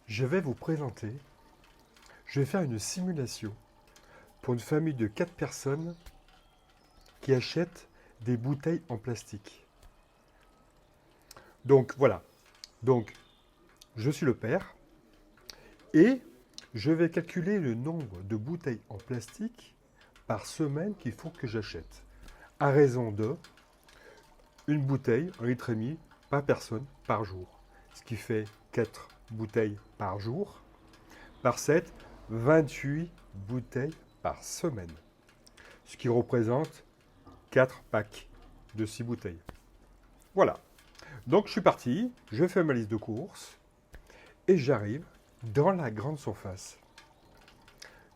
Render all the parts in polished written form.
Je vais vous présenter, je vais faire une simulation pour une famille de 4 personnes qui achètent des bouteilles en plastique. Donc voilà, donc je suis le père et je vais calculer le nombre de bouteilles en plastique par semaine qu'il faut que j'achète. À raison de une bouteille, 1,5 litre par personne par jour. Ce qui fait 4 bouteilles par jour. Par 7, 28 bouteilles par semaine. Ce qui représente 4 packs de 6 bouteilles. Voilà. Donc je suis parti, je fais ma liste de courses et j'arrive dans la grande surface.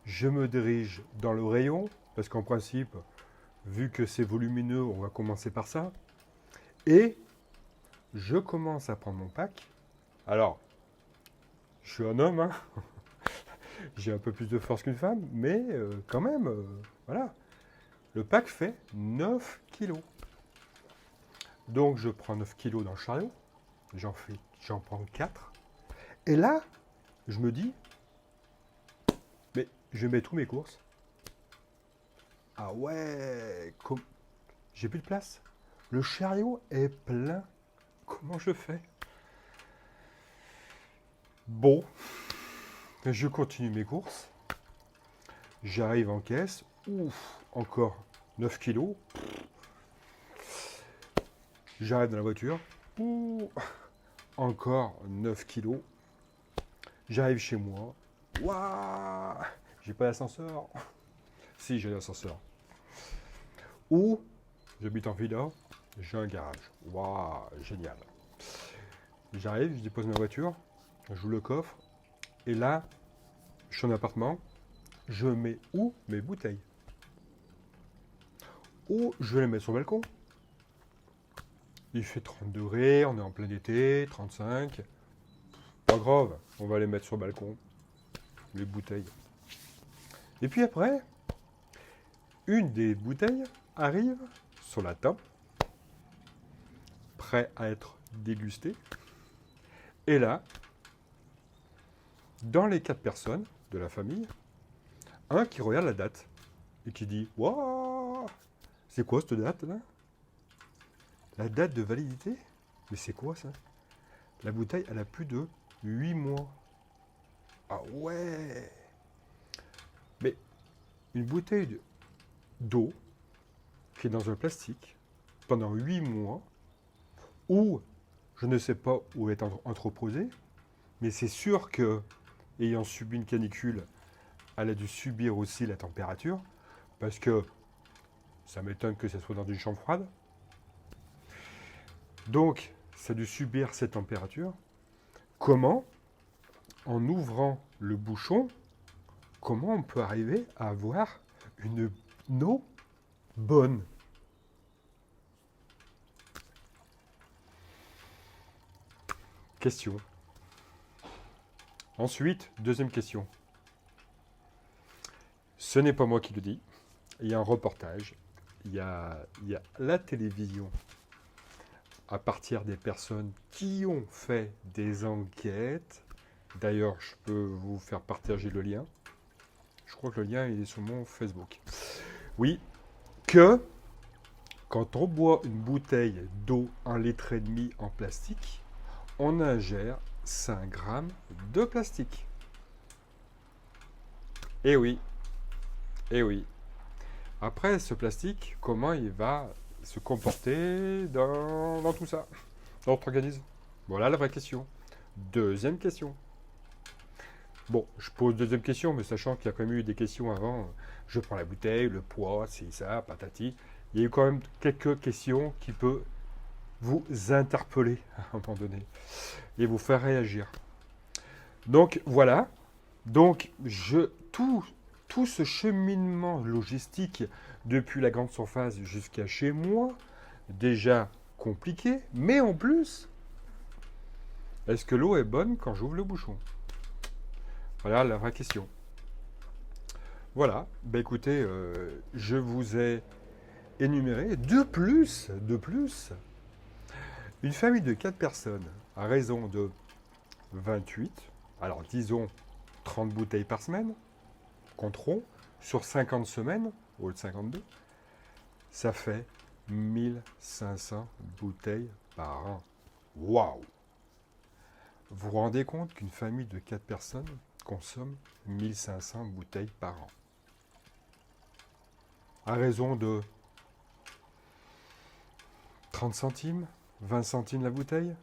Je me dirige dans le rayon, parce qu'en principe, vu que c'est volumineux, on va commencer par ça. Et je commence à prendre mon pack. Alors, je suis un homme, hein. J'ai un peu plus de force qu'une femme, mais quand même, voilà. Le pack fait 9 kilos. Donc je prends 9 kilos dans le chariot, j'en prends 4. Et là, je me dis, mais je mets tous mes courses. Ah ouais, j'ai plus de place. Le chariot est plein. Comment je fais? Bon, je continue mes courses. J'arrive en caisse. Ouf, encore 9 kilos. J'arrive dans la voiture. Ouh, encore 9 kilos. J'arrive chez moi. Waouh, j'ai pas d'ascenseur. Si, j'ai l'ascenseur. Ou, j'habite en villa, j'ai un garage. Waouh, génial. J'arrive, je dépose ma voiture, j'ouvre le coffre, et là, je suis en appartement, je mets où mes bouteilles? Ou je vais les mettre sur le balcon. Il fait 30 degrés, on est en plein été, 35. Pas grave, on va les mettre sur le balcon, les bouteilles. Et puis après, une des bouteilles arrive sur la table, prêt à être dégustée. Et là, dans les 4 personnes de la famille, un qui regarde la date et qui dit « Waouh, c'est quoi cette date là? La date de validité? Mais c'est quoi ça? La bouteille, elle a plus de 8 mois. Ah ouais! Mais une bouteille d'eau qui est dans un plastique pendant 8 mois, ou je ne sais pas où est entreposée, mais c'est sûr que, ayant subi une canicule, elle a dû subir aussi la température, parce que ça m'étonne que ça soit dans une chambre froide. Donc, ça a dû subir cette température. Comment, en ouvrant le bouchon, comment on peut arriver à avoir une eau bonne? Question. Ensuite, deuxième question. Ce n'est pas moi qui le dis. Il y a un reportage. Il y a la télévision à partir des personnes qui ont fait des enquêtes. D'ailleurs, je peux vous faire partager le lien. Je crois que le lien il est sur mon Facebook. Oui, que quand on boit une bouteille d'eau 1,5 litre en plastique, on ingère 5 grammes de plastique. Eh oui, eh oui. Après, ce plastique, comment il va se comporter dans tout ça, dans notre organisme? Voilà la vraie question. Deuxième question. Bon, je pose deuxième question, mais sachant qu'il y a quand même eu des questions avant. Je prends la bouteille, le poids, c'est ça, patati. Il y a eu quand même quelques questions qui peuvent vous interpeller à un moment donné et vous faire réagir. Donc voilà. Donc tout ce cheminement logistique depuis la grande surface jusqu'à chez moi, déjà compliqué, mais en plus, est-ce que l'eau est bonne quand j'ouvre le bouchon? Voilà la vraie question. Voilà, bah écoutez, je vous ai énuméré de plus, une famille de 4 personnes à raison de 28, Alors disons 30 bouteilles par semaine, compterons, sur 50 semaines, au lieu de 52, ça fait 1500 bouteilles par an. Waouh! Vous vous rendez compte qu'une famille de 4 personnes consomme 1500 bouteilles par an? À raison de 30 centimes, 20 centimes la bouteille?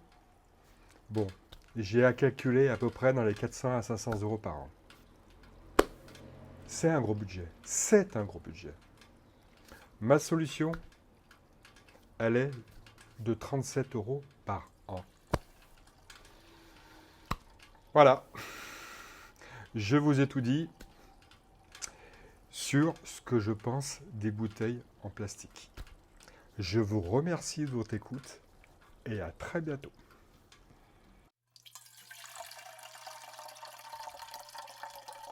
Bon, j'ai à calculer à peu près dans les 400 à 500 euros par an. C'est un gros budget. C'est un gros budget. Ma solution, elle est de 37 euros par an. Voilà. Je vous ai tout dit sur ce que je pense des bouteilles en plastique. Je vous remercie de votre écoute et à très bientôt.